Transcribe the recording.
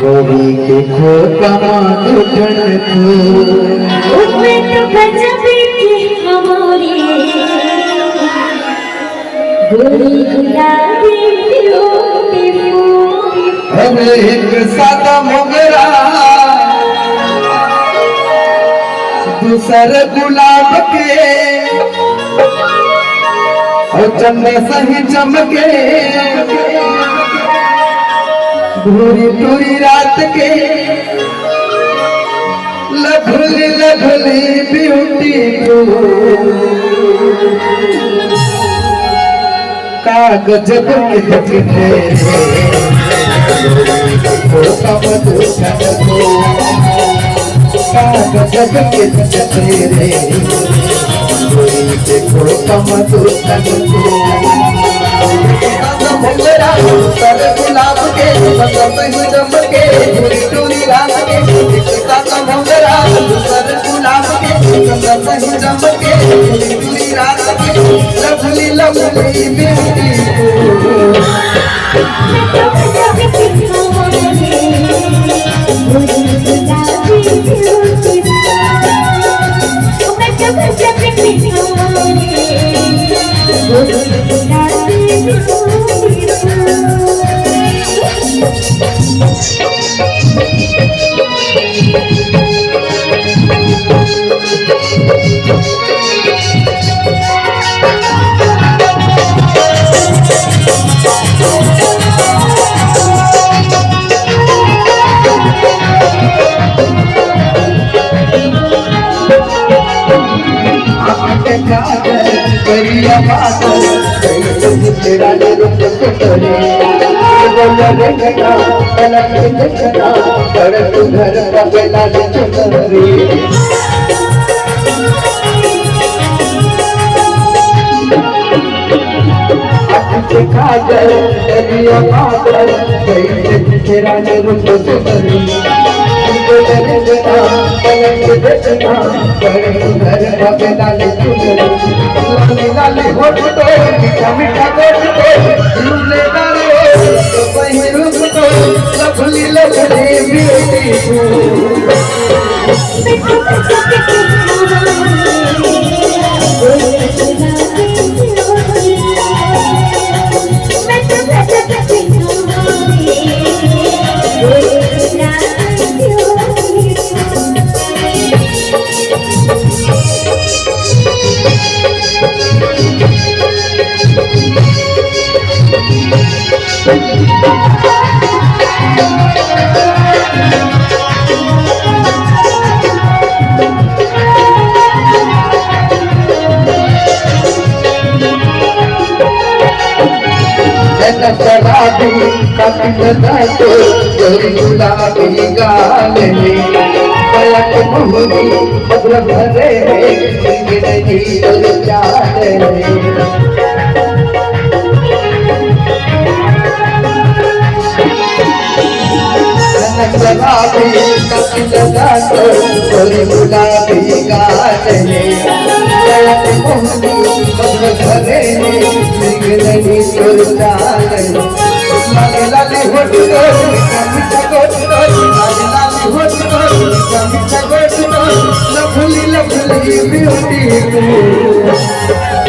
गोरी के खोपा दुखन को उसमें तो गजब की हमारी गोरी गुलाबी ब्यूटीफुल। अरे एक सादा मोगरा दूसर गुलाब के और चंद सही चमके भूरी पूरी रात के लभली लभली ब्यूटीफुल कागज के दिखने कागज के तेरे देखो कमर सर गुलाब के जम के पूरी टूरी रात के मोगरा सर गुलाब के जम के पूरी टूरी रात के लवली लवली ब्यूटीफुल तेरा रूप करे घर पगला चुनरी तेरा रूप सुंदरी लाली होठ तो मीठा मीठा गोट तो झूले डाले वही रूप तो लवली लवली ब्यूटीफुल शराबी तो गुलाबी गाल में पलक मुहरी मधुर भरे शराबी तो गुलाबी गाल में पलक मुहरी मधुर भरे लाली होठ तो मीठा गोट तो लाली होठ तो मीठा गोट तो लवली लवली ब्यूटीफुल गोरी